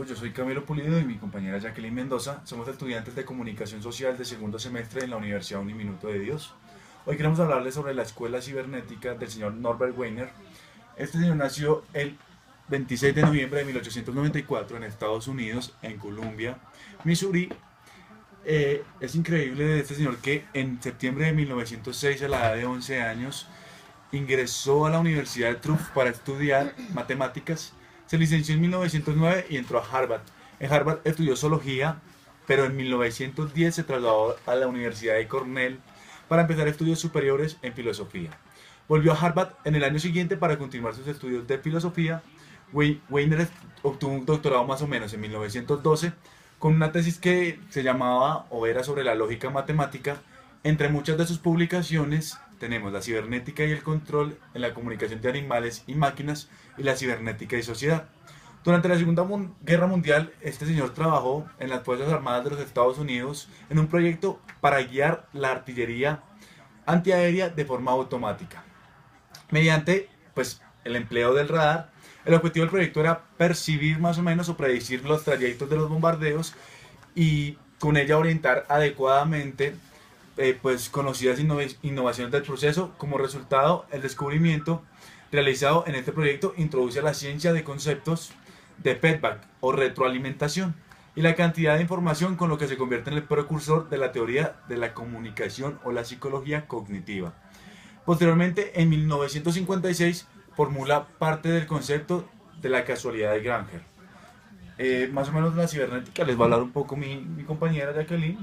amigos, yo soy Camilo Pulido y mi compañera Jacqueline Mendoza. Somos estudiantes de Comunicación Social de segundo semestre en la Universidad Uniminuto de Dios. Hoy queremos hablarles sobre la escuela cibernética del señor Norbert Wiener. Este señor nació el 26 de noviembre de 1894 en Estados Unidos, en Columbia, Missouri. Es increíble de este señor que en septiembre de 1906, a la edad de 11 años, ingresó a la Universidad de Tufts para estudiar matemáticas. Se licenció en 1909 y entró a Harvard. En Harvard estudió zoología, pero en 1910 se trasladó a la Universidad de Cornell para empezar estudios superiores en filosofía. Volvió a Harvard en el año siguiente para continuar sus estudios de filosofía. Wiener obtuvo un doctorado más o menos en 1912 con una tesis que se llamaba o era sobre la lógica matemática. Entre muchas de sus publicaciones tenemos la cibernética y el control en la comunicación de animales y máquinas y la cibernética y sociedad. Durante la Segunda Guerra Mundial, este señor trabajó en las Fuerzas Armadas de los Estados Unidos en un proyecto para guiar la artillería antiaérea de forma automática. Mediante el empleo del radar, el objetivo del proyecto era percibir más o menos o predecir los trayectos de los bombardeos y con ella orientar adecuadamente conocidas innovaciones del proceso. Como resultado, el descubrimiento realizado en este proyecto introduce a la ciencia de conceptos de feedback o retroalimentación y la cantidad de información, con lo que se convierte en el precursor de la teoría de la comunicación o la psicología cognitiva. Posteriormente, en 1956, formula parte del concepto de la casualidad de Granger. Más o menos de la cibernética les va a hablar un poco mi compañera Jacqueline.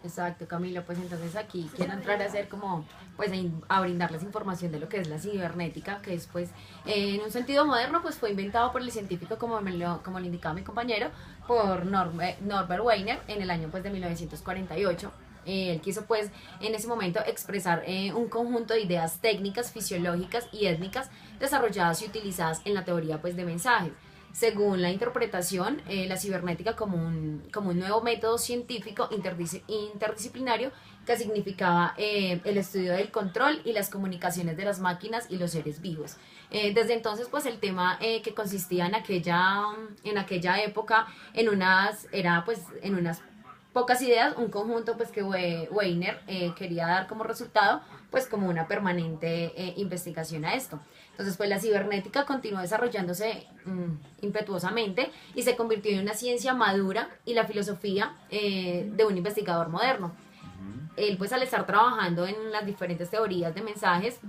Exacto, Camilo, pues entonces aquí quiero entrar a hacer como, pues a brindarles información de lo que es la cibernética, que es pues, en un sentido moderno, pues fue inventado por el científico, como lo indicaba mi compañero, por Norbert Wiener en el año pues de 1948. Él quiso pues en ese momento expresar un conjunto de ideas técnicas, fisiológicas y étnicas desarrolladas y utilizadas en la teoría pues de mensajes. Según la interpretación, la cibernética como un nuevo método científico interdisciplinario que significaba el estudio del control y las comunicaciones de las máquinas y los seres vivos. Desde entonces, pues el tema que consistía en aquella época en unas pocas ideas, un conjunto pues que Wiener quería dar como resultado, pues como una permanente investigación a esto. Entonces pues la cibernética continuó desarrollándose impetuosamente y se convirtió en una ciencia madura y la filosofía de un investigador moderno. Él pues al estar trabajando en las diferentes teorías de mensajes,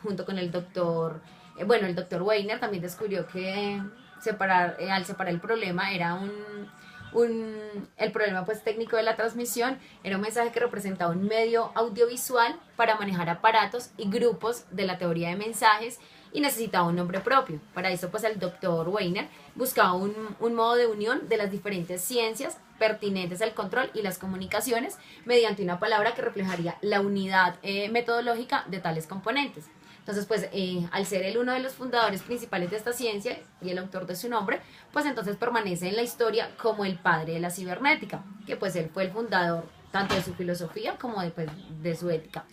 junto con el doctor Wiener también descubrió que al separar el problema era el problema pues técnico de la transmisión era un mensaje que representaba un medio audiovisual para manejar aparatos y grupos de la teoría de mensajes y necesitaba un nombre propio. Para eso pues el doctor Wiener buscaba un modo de unión de las diferentes ciencias pertinentes al control y las comunicaciones mediante una palabra que reflejaría la unidad metodológica de tales componentes. Entonces, pues, al ser él uno de los fundadores principales de esta ciencia y el autor de su nombre, pues entonces permanece en la historia como el padre de la cibernética, que pues él fue el fundador tanto de su filosofía como de su ética.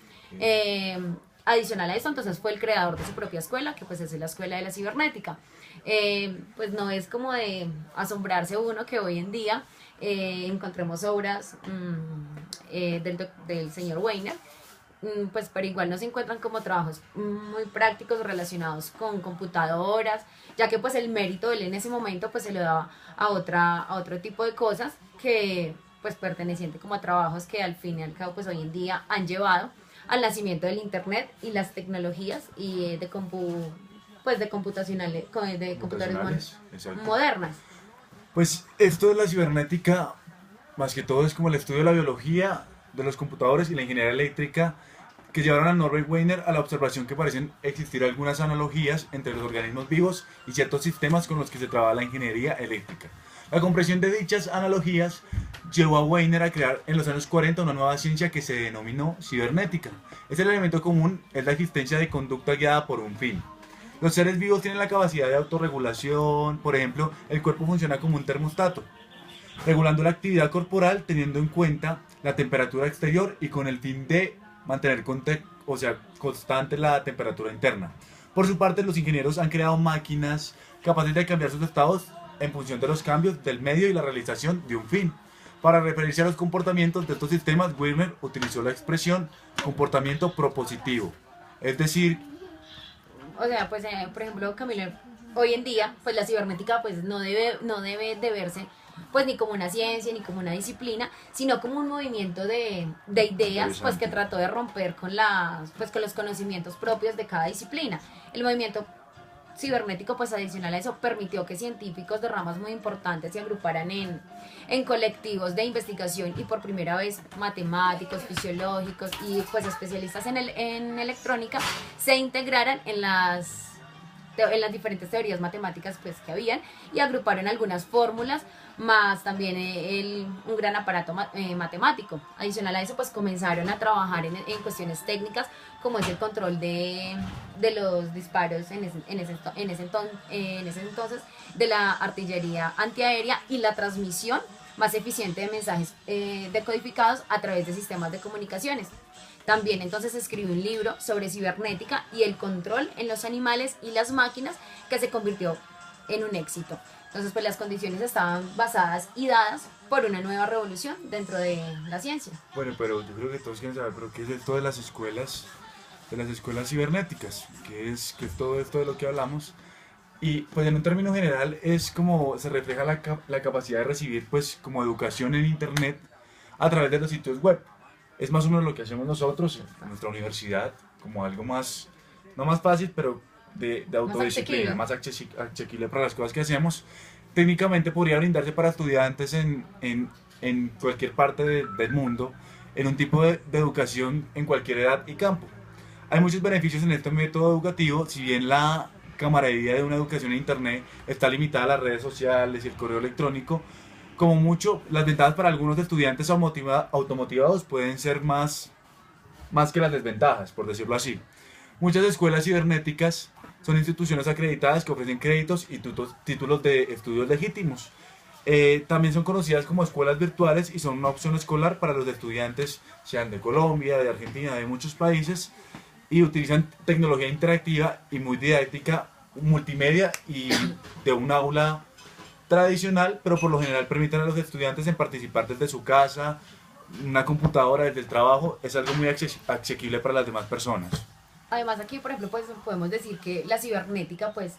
Adicional a esto, entonces fue el creador de su propia escuela, que pues es la escuela de la cibernética. Pues no es como de asombrarse uno que hoy en día encontremos obras del señor Wiener, pues pero igual no se encuentran como trabajos muy prácticos relacionados con computadoras, ya que pues el mérito de él en ese momento pues se lo daba a otro tipo de cosas que pues perteneciente como a trabajos que al fin y al cabo pues hoy en día han llevado al nacimiento del internet y las tecnologías y de computadoras modernas. Pues esto de la cibernética, más que todo, es como el estudio de la biología de los computadores y la ingeniería eléctrica, que llevaron a Norbert Wiener a la observación que parecen existir algunas analogías entre los organismos vivos y ciertos sistemas con los que se trabaja la ingeniería eléctrica. La comprensión de dichas analogías llevó a Wiener a crear en los años 40 una nueva ciencia que se denominó cibernética. Este elemento común es la existencia de conducta guiada por un fin. Los seres vivos tienen la capacidad de autorregulación. Por ejemplo, el cuerpo funciona como un termostato, regulando la actividad corporal teniendo en cuenta la temperatura exterior y con el fin de mantener constante la temperatura interna. Por su parte, los ingenieros han creado máquinas capaces de cambiar sus estados en función de los cambios del medio y la realización de un fin. Para referirse a los comportamientos de estos sistemas, Wigner utilizó la expresión comportamiento propositivo, es decir, O sea, pues, por ejemplo, Camilo, hoy en día, pues la cibernética pues no debe de verse pues ni como una ciencia ni como una disciplina, sino como un movimiento de ideas pues que interesante. trató de romper con las pues con los conocimientos propios de cada disciplina. El movimiento cibernético, pues adicional a eso, permitió que científicos de ramas muy importantes se agruparan en colectivos de investigación y por primera vez matemáticos, fisiológicos y pues especialistas en electrónica se integraran en las diferentes teorías matemáticas pues, que habían y agruparon algunas fórmulas más también un gran aparato matemático. Adicional a eso, pues comenzaron a trabajar en cuestiones técnicas como es el control de los disparos en ese entonces de la artillería antiaérea y la transmisión más eficiente de mensajes decodificados a través de sistemas de comunicaciones. También entonces escribió un libro sobre cibernética y el control en los animales y las máquinas que se convirtió en un éxito. Entonces pues las condiciones estaban basadas y dadas por una nueva revolución dentro de la ciencia. Bueno, pero yo creo que todos quieren saber, pero ¿qué es esto de las escuelas cibernéticas? ¿Qué es todo esto de lo que hablamos? Y pues en un término general es como se refleja la capacidad de recibir pues como educación en internet a través de los sitios web. Es más o menos lo que hacemos nosotros en nuestra universidad, como algo más, no más fácil, pero de Más autodisciplina, asequible. más asequible para las cosas que hacemos. Técnicamente podría brindarse para estudiantes en cualquier parte del mundo, en un tipo de educación en cualquier edad y campo. Hay muchos beneficios en este método educativo, si bien la camaradería de una educación en Internet está limitada a las redes sociales y el correo electrónico, como mucho, las ventajas para algunos estudiantes automotivados pueden ser más que las desventajas, por decirlo así. Muchas escuelas cibernéticas son instituciones acreditadas que ofrecen créditos y títulos de estudios legítimos. También son conocidas como escuelas virtuales y son una opción escolar para los estudiantes, sean de Colombia, de Argentina, de muchos países, y utilizan tecnología interactiva y muy didáctica, multimedia y de un aula tradicional, pero por lo general permiten a los estudiantes en participar desde su casa, una computadora, desde el trabajo. Es algo muy asequible para las demás personas. Además aquí, por ejemplo, pues podemos decir que la cibernética, pues,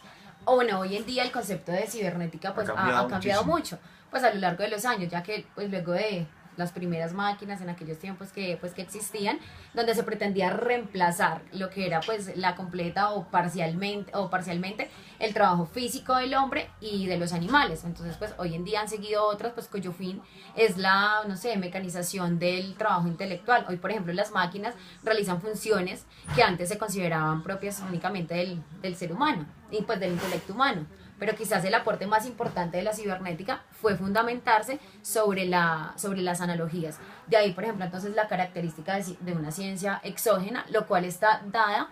o bueno, hoy en día el concepto de cibernética, Ha pues, cambiado ha cambiado muchísimo. mucho, pues, a lo largo de los años, ya que, pues, luego de las primeras máquinas en aquellos tiempos que existían, donde se pretendía reemplazar lo que era, pues, la completa o parcialmente el trabajo físico del hombre y de los animales. Entonces, pues, hoy en día han seguido otras, pues, cuyo fin es la, no sé, mecanización del trabajo intelectual. Hoy, por ejemplo, las máquinas realizan funciones que antes se consideraban propias únicamente del ser humano y pues del intelecto humano. Pero quizás el aporte más importante de la cibernética fue fundamentarse sobre las analogías. De ahí, por ejemplo, entonces la característica de una ciencia exógena, lo cual está dada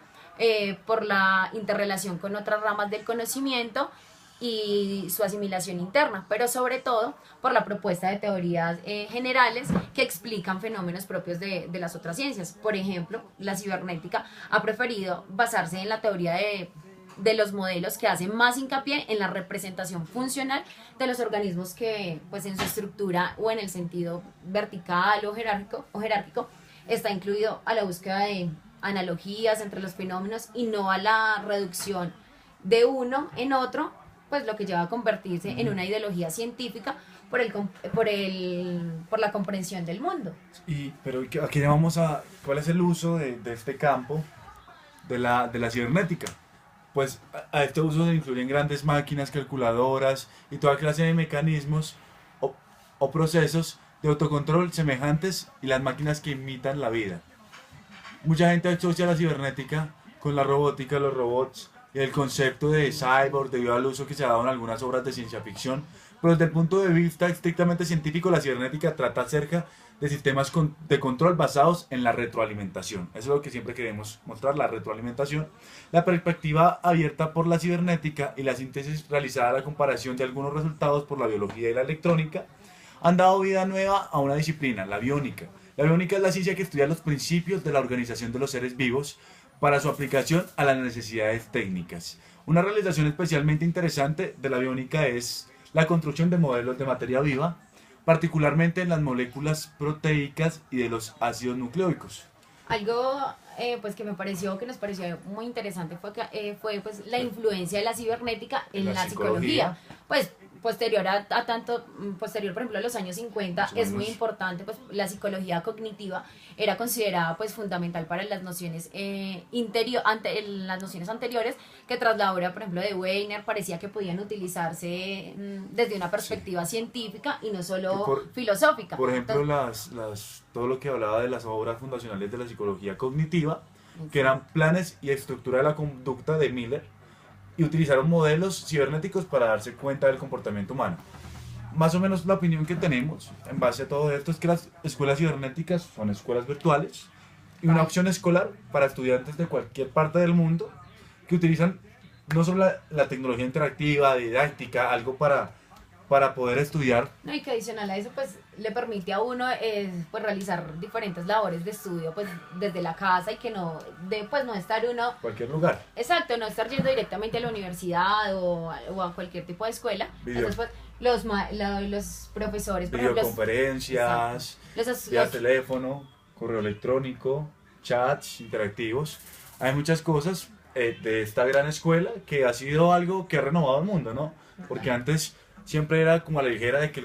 por la interrelación con otras ramas del conocimiento y su asimilación interna, pero sobre todo por la propuesta de teorías generales que explican fenómenos propios de las otras ciencias. Por ejemplo, la cibernética ha preferido basarse en la teoría de los modelos que hacen más hincapié en la representación funcional de los organismos que, pues en su estructura o en el sentido vertical o jerárquico está incluido a la búsqueda de analogías entre los fenómenos y no a la reducción de uno en otro, pues lo que lleva a convertirse en una ideología científica por la comprensión del mundo. Pero aquí vamos a, ¿cuál es el uso de este campo de la cibernética? Pues a este uso se incluyen grandes máquinas, calculadoras y toda clase de mecanismos o, o procesos de autocontrol semejantes y las máquinas que imitan la vida. Mucha gente asocia la cibernética con la robótica, los robots y el concepto de cyborg debido al uso que se ha dado en algunas obras de ciencia ficción, pero desde el punto de vista estrictamente científico la cibernética trata acerca de sistemas de control basados en la retroalimentación. Eso es lo que siempre queremos mostrar, la retroalimentación. La perspectiva abierta por la cibernética y la síntesis realizada a la comparación de algunos resultados por la biología y la electrónica han dado vida nueva a una disciplina, la biónica. La biónica es la ciencia que estudia los principios de la organización de los seres vivos para su aplicación a las necesidades técnicas. Una realización especialmente interesante de la biónica es la construcción de modelos de materia viva, particularmente en las moléculas proteicas y de los ácidos nucleoicos. Algo pues que que nos pareció muy interesante fue pues la influencia de la cibernética en la psicología. Pues posterior por ejemplo a los años 50 es muy importante, pues la psicología cognitiva era considerada pues fundamental para las nociones las nociones anteriores, que tras la obra por ejemplo de Weiner parecía que podían utilizarse desde una perspectiva científica y no solo filosófica. Por ejemplo, todo lo que hablaba de las obras fundacionales de la psicología cognitiva, que eran planes y estructura de la conducta de Miller, y utilizaron modelos cibernéticos para darse cuenta del comportamiento humano. Más o menos la opinión que tenemos en base a todo esto es que las escuelas cibernéticas son escuelas virtuales y una opción escolar para estudiantes de cualquier parte del mundo que utilizan no solo la tecnología interactiva, didáctica, algo para poder estudiar. No, y que adicional a eso pues le permite a uno pues realizar diferentes labores de estudio pues desde la casa y que no estar uno Cualquier lugar. Exacto, no estar yendo directamente a la universidad o a cualquier tipo de escuela. Entonces pues los profesores, por ejemplo, videoconferencias, vía teléfono, correo electrónico, chats interactivos. Hay muchas cosas de esta gran escuela que ha sido algo que ha renovado el mundo, ¿no? Porque antes siempre era como a la ligera de que